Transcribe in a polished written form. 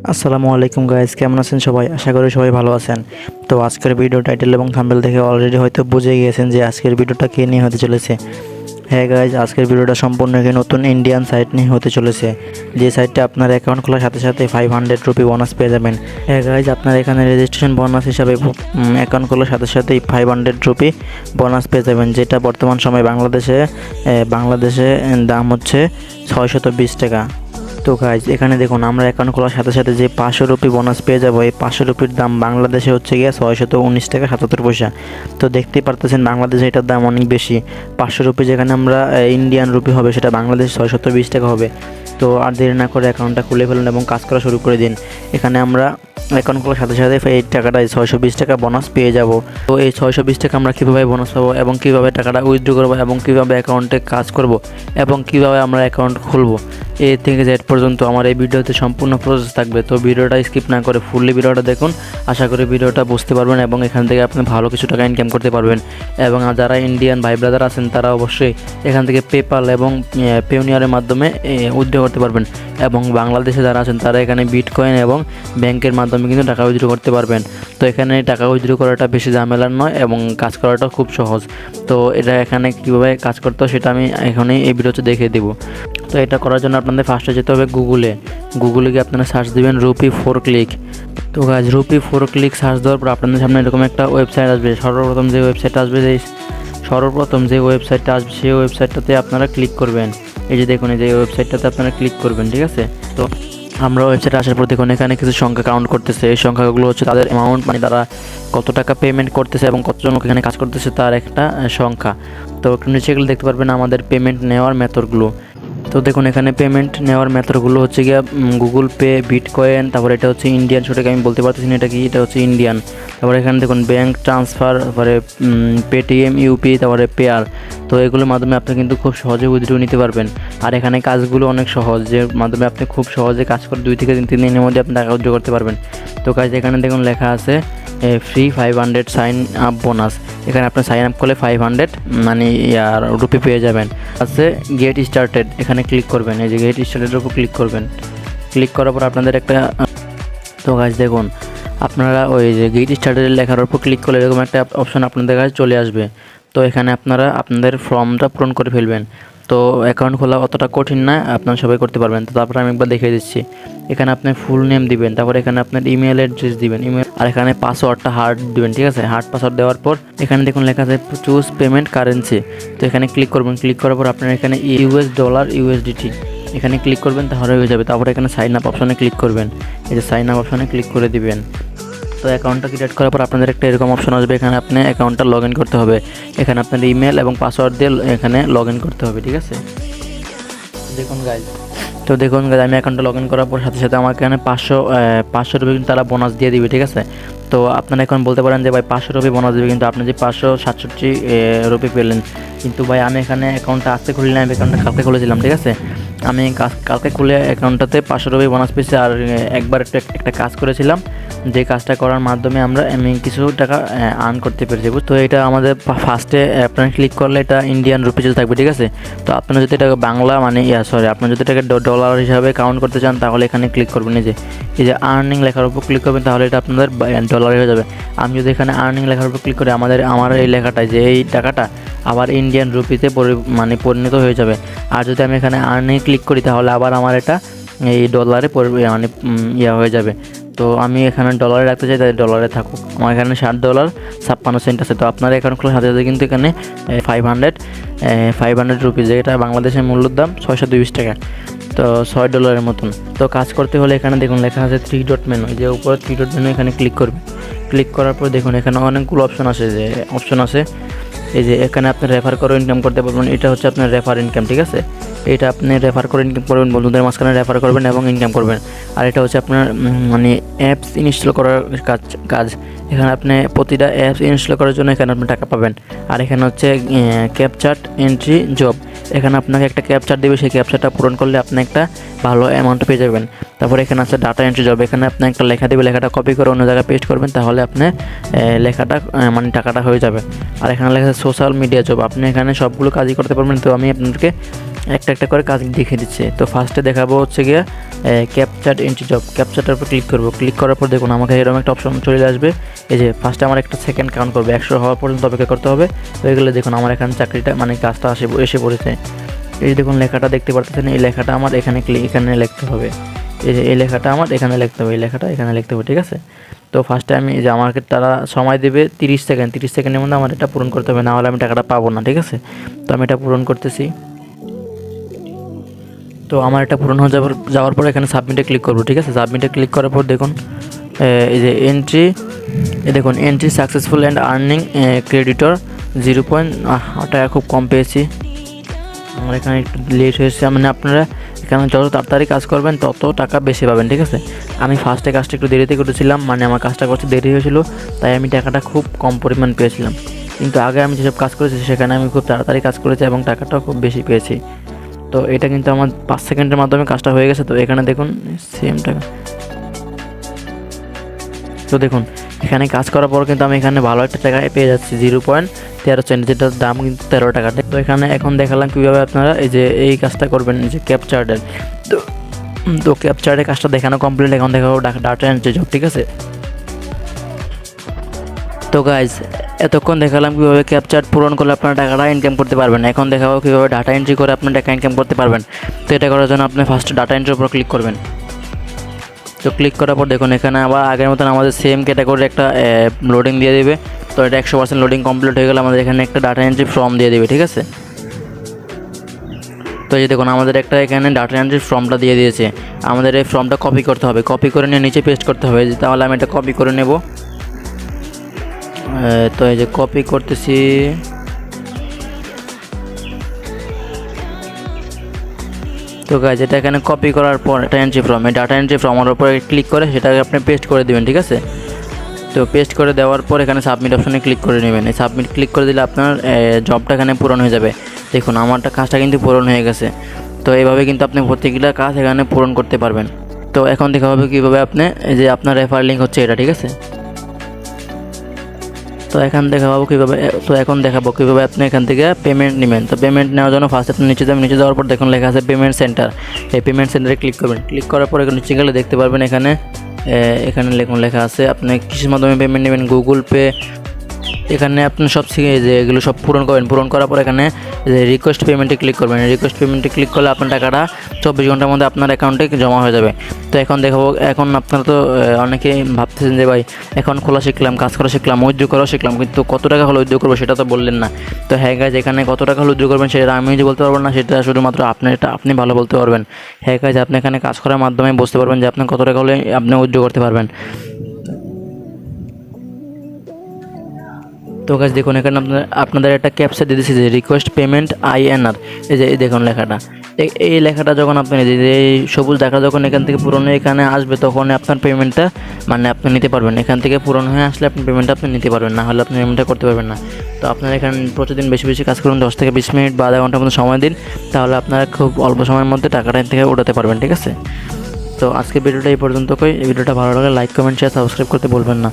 আসসালামু আলাইকুম গাইস, কেমন আছেন সবাই? আশা করি সবাই ভালো আছেন। তো আজকের ভিডিও টাইটেল এবং থাম্বনেল দেখে অলরেডি হয়তো বুঝে গিয়েছেন যে আজকের ভিডিওটা কে নিয়ে হতে চলেছে। হ্যাঁ গাইস, আজকের ভিডিওটা সম্পূর্ণ একটি নতুন ইন্ডিয়ান সাইট নিয়ে হতে চলেছে, যে সাইটটা আপনার অ্যাকাউন্ট খোলার সাথে সাথে 500 রুপি বোনাস পেয়ে যাবেন। হ্যাঁ গাইস, আপনার এখানে রেজিস্ট্রেশন বোনাস হিসাবে অ্যাকাউন্ট খোলার সাথে সাথেই 500 রুপি বোনাস পেয়ে যাবেন, যেটা বর্তমান সময় বাংলাদেশে দাম হচ্ছে 620 টাকা। তো গাইজ এখানে দেখুন, আমরা অ্যাকাউন্ট খোলার সাথে সাথে যে 500 রুপি বোনাস পেয়ে যাবো, এই 500 রুপির দাম বাংলাদেশে হচ্ছে গিয়ে 619 টাকা 77 পয়সা। তো দেখতেই পারতেছেন বাংলাদেশে এটার দাম অনেক বেশি। 500 রুপি যেখানে আমরা ইন্ডিয়ান রুপি হবে, সেটা বাংলাদেশে 620 টাকা হবে। তো আর দেরি না করে অ্যাকাউন্টটা খুলে ফেলুন এবং কাজ করা শুরু করে দিন। এখানে আমরা অ্যাকাউন্ট খোলার সাথে সাথে এই টাকাটা 620 টাকা বোনাস পেয়ে যাব। তো এই 620 টাকা আমরা কীভাবে বোনাস পাবো এবং কীভাবে টাকাটা উইথড্র করবো এবং কীভাবে অ্যাকাউন্টে কাজ করব এবং কীভাবে আমরা অ্যাকাউন্ট খুলবো, এ থেকে জেড পর্যন্ত আমার এই ভিডিওতে সম্পূর্ণ প্রসেস থাকবে। তো ভিডিওটা স্কিপ না করে ফুললি ভিডিওটা দেখুন। আশা করি ভিডিওটা বুঝতে পারবেন এবং এখান থেকে আপনি ভালো কিছু টাকা ইনকাম করতে পারবেন। এবং যারা ইন্ডিয়ান ভাই ব্রাদার আছেন, তারা অবশ্যই এখান থেকে পেপাল এবং পেওনিয়ারের মাধ্যমে উইথড্র করতে পারবেন। এবং বাংলাদেশে যারা আছেন, তারা এখানে বিটকয়েন এবং ব্যাংকের মাধ্যমে কিন্তু টাকা উইথড্র করতে পারবেন। তো এখানে টাকা উইথড্র করাটা বেশি ঝামেলার নয় এবং কাজ করাটা খুব সহজ। তো এটা এখানে কীভাবে কাজ করতে হয় সেটা আমি এখনই এই ভিডিওতে দেখিয়ে দেবো। তো এটা করার জন্য আপনাদের ফার্স্টে যেতে হবে গুগলে গিয়ে আপনারা সার্চ দেবেন rupee4clik। তো গাইজ rupee4clik সার্চ দেওয়ার পর আপনাদের সামনে এরকম একটা ওয়েবসাইট আসবে। সর্বপ্রথম যে ওয়েবসাইটটা আসবে সেই ওয়েবসাইটটাতে আপনারা ক্লিক করবেন। এই যে দেখুন, এই যে ওয়েবসাইটটাতে আপনারা ক্লিক করবেন, ঠিক আছে। তো আমরা ওয়েবসাইটে আসার পর দেখুন এখানে কিছু সংখ্যা কাউন্ট করতেছে। এই সংখ্যাগুলো হচ্ছে তাদের অ্যামাউন্ট, মানে তারা কত টাকা পেমেন্ট করতেছে এবং কতজন এখানে কাজ করতেছে তার একটা সংখ্যা। তো নিচে গেলে দেখতে পারবেন আমাদের পেমেন্ট নেওয়ার মেথডগুলো। তো দেখুন এখানে পেমেন্ট নেওয়ার মেথডগুলো হচ্ছে গিয়ে গুগল পে, বিটকয়েন, তারপর এটা হচ্ছে ইন্ডিয়ান, সেটাকে আমি বলতে পারতেছি না এটা কি, এটা হচ্ছে ইন্ডিয়ান। তারপরে এখানে দেখুন ব্যাঙ্ক ট্রান্সফার, তারপরে পেটিএম, ইউপি, তারপরে পেয়ার। তো এগুলোর মাধ্যমে আপনি কিন্তু খুব সহজে উইথড্র নিতে পারবেন। আর এখানে কাজগুলো অনেক সহজ, যে মাধ্যমে আপনি খুব সহজে কাজ করে 2 থেকে 3 দিনের মধ্যে আপনি টাকা উইথড্র করতে পারবেন। তো কাজ এখানে দেখুন লেখা আছে ফ্রি 500 সাইন আপ বোনাস। এখানে আপনি সাইন আপ করলে 500 মানে রুপি পেয়ে যাবেন। আছে গেট স্টার্টেড, এখানে ক্লিক করবেন। এই যে গেট স্টার্টেডের উপর ক্লিক করবেন। ক্লিক করার পর আপনাদের একটা, তো গাইজ দেখুন আপনারা ওই যে গেট স্টার্টেড লেখার উপর ক্লিক করলে এরকম একটা অপশন আপনাদের কাছে চলে আসবে। তো এখানে আপনারা আপনাদের ফর্মটা পূরণ করে ফেলবেন। তো অ্যাকাউন্ট খোলা অতটা কঠিন না, আপনারা সবাই করতে পারবেন। তো তারপরে আমি একবার দেখিয়ে দিচ্ছি। এখানে আপনি ফুল নেম দিবেন, তারপর এখানে আপনার ইমেল অ্যাড্রেস দিবেন, আর এখানে পাসওয়ার্ডটা হার্ড দিবেন, ঠিক আছে। হার্ড পাসওয়ার্ড দেওয়ার পর এখানে দেখুন লেখা আছে চুজ পেমেন্ট কারেন্সি। তো এখানে ক্লিক করবেন। ক্লিক করার পর আপনার এখানে ইউএস ডলার, ইউএসডিটি এখানে ক্লিক করবেন, তাহলে হয়ে যাবে। তারপরে এখানে সাইন আপ অপশনে ক্লিক করবেন। এই যে সাইন আপ অপশনে ক্লিক করে দিবেন। তো অ্যাকাউন্টটা ক্রিয়েট করার পর আপনাদের একটা এরকম অপশন আসবে, এখানে আপনি অ্যাকাউন্টটা লগ ইন করতে হবে। এখানে আপনার ইমেল এবং পাসওয়ার্ড দিয়ে এখানে লগ ইন করতে হবে, ঠিক আছে। দেখুন গাইজ আমি অ্যাকাউন্টটা লগ ইন করার পর সাথে সাথে আমার এখানে 500 রুপি কিন্তু তারা বোনাস দিয়ে দিবে, ঠিক আছে। তো আপনারা এখন বলতে পারেন যে ভাই 500 রুপি বোনাস দেবে, কিন্তু আপনি যে 567 রুপি পেলেন। কিন্তু ভাই আমি এখানে অ্যাকাউন্টটা আজকে খুলি না, আমি অ্যাকাউন্টটা কালকে খুলেছিলাম, ঠিক আছে। আমি কালকে খুলে অ্যাকাউন্টটাতে 500 রুপি বোনাস পেয়েছি। আর একবার একটা কাজ করেছিলাম, যে কাজটা করার মাধ্যমে আমি কিছু টাকা আর্ন করতে পেরেছি। তো এটা আমাদের ফার্স্টে আপনারা ক্লিক করলে এটা ইন্ডিয়ান রুপিজে থাকবে, ঠিক আছে। তো আপনারা যদি এটাকে বাংলা মানে আপনারা যদি এটাকে ডলার হিসাবে কাউন্ট করতে চান, তাহলে এখানে ক্লিক করবেন। এই যে আর্নিং লেখার উপর ক্লিক করবেন, তাহলে এটা আপনাদের ডলারে হয়ে যাবে। আমি যদি এখানে আর্নিং লেখার উপর ক্লিক করি, আমার এই লেখাটা, যে এই টাকাটা আবার ইন্ডিয়ান রুপিতে পরিণত হয়ে যাবে। আর যদি আমি এখানে আর্নিং ক্লিক করি, তাহলে আবার আমার এটা এই ডলারে হয়ে যাবে। তো আমি এখানে ডলারে রাখতে চাই, তাই ডলারে থাকুক। আমার এখানে $60.56 আছে। তো আপনার অ্যাকাউন্ট খোলার সাথে সাথে কিন্তু এখানে 500 রুপি, যেটা বাংলাদেশের মূল্যর দাম 620 টাকা, তো $6 মতন। তো কাজ করতে হলে এখানে দেখুন লেখা আছে 3 ডট মেনু, যে উপরে 3 ডট মেনু এখানে ক্লিক করবে। ক্লিক করার পর দেখুন এখানে অনেকগুলো অপশন আছে। এই যে এখানে আপনি রেফার করে ইনকাম করতে পারবেন। এটা হচ্ছে আপনার রেফার ইনকাম, ঠিক আছে। এটা আপনি রেফার করে ইনকাম করবেন, বন্ধুদের মাঝখানে রেফার করবেন এবং ইনকাম করবেন। আর এটা হচ্ছে আপনার অ্যাপস ইনস্টল করার কাজ। এখানে আপনি প্রতিটা অ্যাপস ইনস্টল করার জন্য এখানে আপনি টাকা পাবেন। আর এখানে হচ্ছে ক্যাপচার এন্ট্রি জব। এখানে আপনাকে একটা ক্যাপচার দেবে, সেই ক্যাপচারটা পূরণ করলে আপনি একটা ভালো অ্যামাউন্ট পেয়ে যাবেন। তারপরে এখানে আছে ডাটা এন্ট্রি জব। এখানে আপনি একটা লেখা দেবে, লেখাটা কপি করে অন্য জায়গায় পেস্ট করবেন, তাহলে আপনি লেখাটা টাকাটা হয়ে যাবে। আর এখানে লেখা আছে সোশ্যাল মিডিয়া জব। আপনি এখানে সবগুলো কাজই করতে পারবেন। তো আমি আপনাদেরকে একটা একটা করে কাজ দেখিয়ে দিচ্ছে। তো ফার্স্টে দেখাবো হচ্ছে গিয়ে ক্যাপচার এন্ট্রি জব। ক্যাপচারটার উপর ক্লিক করবো। ক্লিক করার পর দেখুন আমাকে এরকম একটা অপশন চলে আসবে। এই যে ফার্স্টে আমার একটা সেকেন্ড কাউন্ট করবে, 100 হওয়া পর্যন্ত অপেক্ষা করতে হবে। তো এগুলো দেখুন আমার এখানে চাকরিটা মানে কাজটা এসে পড়েছে। এই দেখুন লেখাটা দেখতে পারতেছেন, এই লেখাটা আমার এখানে লিখতে হবে। এই যে এই লেখাটা আমার এখানে লিখতে হবে, এই লেখাটা এখানে লিখতে হবে, ঠিক আছে। তো ফার্স্টে আমি যে আমাকে তারা সময় দেবে 30 সেকেন্ড, 30 সেকেন্ডের মধ্যে আমার এটা পূরণ করতে হবে, না হলে আমি টাকাটা পাবো না, ঠিক আছে। তো আমি এটা পূরণ করতেছি। তো আমার এটা পূরণ হয়ে যাওয়ার পর এখানে সাবমিটে ক্লিক করবো, ঠিক আছে। সাবমিটে ক্লিক করার পর দেখুন এই যে এন্ট্রি, দেখুন entry successful and earning creditor 0 টাকা, খুব কম পেয়েছি। আমার এখানে একটু লেট হয়েছে, মানে আপনারা এখানে যত তাড়াতাড়ি কাজ করবেন তত টাকা বেশি পাবেন, ঠিক আছে। আমি ফার্স্টে কাজটা একটু দেরিতে করেছিলাম, মানে আমার কাজটা করতে দেরি হয়েছিল, তাই আমি টাকাটা খুব কম পরিমাণ পেয়েছিলাম। কিন্তু আগে আমি যেসব কাজ করেছি সেখানে আমি খুব তাড়াতাড়ি কাজ করেছি এবং টাকাটাও খুব বেশি পেয়েছি। তো এটা কিন্তু আমার 5 সেকেন্ডের মাধ্যমে কাজটা হয়ে গেছে। তো এখানে দেখুন সেম টাকা। তো দেখুন এখানে কাজ করার পর কিন্তু আমি এখানে ভালো একটা টাকা পেয়ে যাচ্ছি, 0.13 যেটার দাম কিন্তু 13 টাকা। তো এখানে এখন দেখালাম কীভাবে আপনারা এই যে এই কাজটা করবেন, যে ক্যাপচার্ডের। তো ক্যাপচার্ডের কাজটা দেখানো কমপ্লিট। এখন দেখাবো ডাটা এন্ট্রি জব, ঠিক আছে। তো গাইজ এতক্ষণ দেখালাম কীভাবে ক্যাপচার পূরণ করলে আপনার টাকাটা ইনকাম করতে পারবেন। এখন দেখাবো কীভাবে ডাটা এন্ট্রি করে আপনার টাকা ইনকাম করতে পারবেন। তো এটা করার জন্য আপনি ফার্স্ট ডাটা এন্ট্রির উপর ক্লিক করবেন। তো ক্লিক করার পর দেখুন এখানে আবার আগের মতন আমাদের সেম ক্যাটাগরির একটা লোডিং দিয়ে দেবে। তো এটা 100% লোডিং কমপ্লিট হয়ে গেলে আমাদের এখানে একটা ডাটা এন্ট্রি ফর্ম দিয়ে দেবে, ঠিক আছে। তো এই দেখুন আমাদের একটা এখানে ডাটা এন্ট্রি ফর্মটা দিয়ে দিয়েছে। আমাদের এই ফর্মটা কপি করতে হবে, কপি করে নিয়ে নিচে পেস্ট করতে হবে। তাহলে আমি এটা কপি করে নেব। তো এই যে কপি করতেছি। তো গাইজ এটা এখানে কপি করার পর ডাটা এন্ট্রি ফর্ম, এই ডাটা এন্ট্রি ফর্মের উপরে ক্লিক করে সেটাকে আপনি পেস্ট করে দেবেন, ঠিক আছে। তো পেস্ট করে দেওয়ার পর এখানে সাবমিট অপশনে ক্লিক করে নেবেন। এই সাবমিট ক্লিক করে দিলে আপনার জবটা এখানে পূরণ হয়ে যাবে। দেখুন আমারটা কাজটা কিন্তু পূরণ হয়ে গেছে। তো এইভাবে কিন্তু আপনি প্রত্যেকটা কাজ এখানে পূরণ করতে পারবেন। তো এখন দেখা হবে কীভাবে আপনি এই যে আপনার রেফার লিঙ্ক হচ্ছে এটা, ঠিক আছে। তো এখন দেখাবো কীভাবে আপনি এখান থেকে পেমেন্ট নেবেন। তো পেমেন্ট নেওয়ার জন্য ফার্স্ট আপনি নিচে যাবেন। নিচে যাওয়ার পর দেখুন লেখা আছে পেমেন্ট সেন্টার। এই পেমেন্ট সেন্টারে ক্লিক করবেন। ক্লিক করার পর এখানে নিচে গেলে দেখতে পারবেন এখানে লেখা আছে আপনি কিসের মাধ্যমে পেমেন্ট নেবেন, গুগল পে। এখানে আপনি সব শিখে যে এগুলো সব পূরণ করবেন। পূরণ করার পর এখানে যে রিকোয়েস্ট পেমেন্টে ক্লিক করবেন। রিকোয়েস্ট পেমেন্টে ক্লিক করলে আপনার টাকাটা 24 ঘন্টার মধ্যে আপনার অ্যাকাউন্টে জমা হয়ে যাবে। তো এখন দেখাবো, এখন আপনারা তো অনেকেই ভাবতেছেন যে ভাই এখন খোলা শিখলাম, কাজ করা শিখলাম, উইথড্র করা শিখলাম, কিন্তু কত টাকা হলো উইথড্র করবো সেটা তো বললেন না। তো হ্যাঁ গাইজ এখানে কত টাকা হলো উইথড্র করবেন সেটা আমি যে বলতে পারবো না, সেটা শুধুমাত্র আপনি ভালো বলতে পারবেন। হ্যাঁ গাইজ আপনি এখানে কাজ করার মাধ্যমে বুঝতে পারবেন যে আপনি কত টাকা হলে আপনি উইথড্র করতে পারবেন। তো গাইজ দেখুন এখানে আপনাদের একটা ক্যাপচা দিয়ে দিচ্ছি যে রিকোয়েস্ট পেমেন্ট INR। এই যে দেখুন লেখাটা, এই লেখাটা যখন আপনি এই সবুজ দেখা যখন এখান থেকে পূরণ হয়ে এখানে আসবে তখন আপনার পেমেন্টটা মানে আপনি নিতে পারবেন। এখান থেকে পূরণ হয়ে আসলে আপনি পেমেন্টটা আপনি নিতে পারবেন, না হলে আপনি পেমেন্টটা করতে পারবেন না। তো আপনারা এখানে প্রতিদিন বেশি বেশি কাজ করুন, 10 থেকে 20 মিনিট বা আধা ঘন্টার মতো সময় দিন, তাহলে আপনারা খুব অল্প সময়ের মধ্যে টাকাটা থেকে উঠাতে পারবেন, ঠিক আছে। তো আজকে ভিডিওটা এই পর্যন্ত। এই ভিডিওটা ভালো লাগলে লাইক, কমেন্ট, শেয়ার, সাবস্ক্রাইব করতে বলবেন না।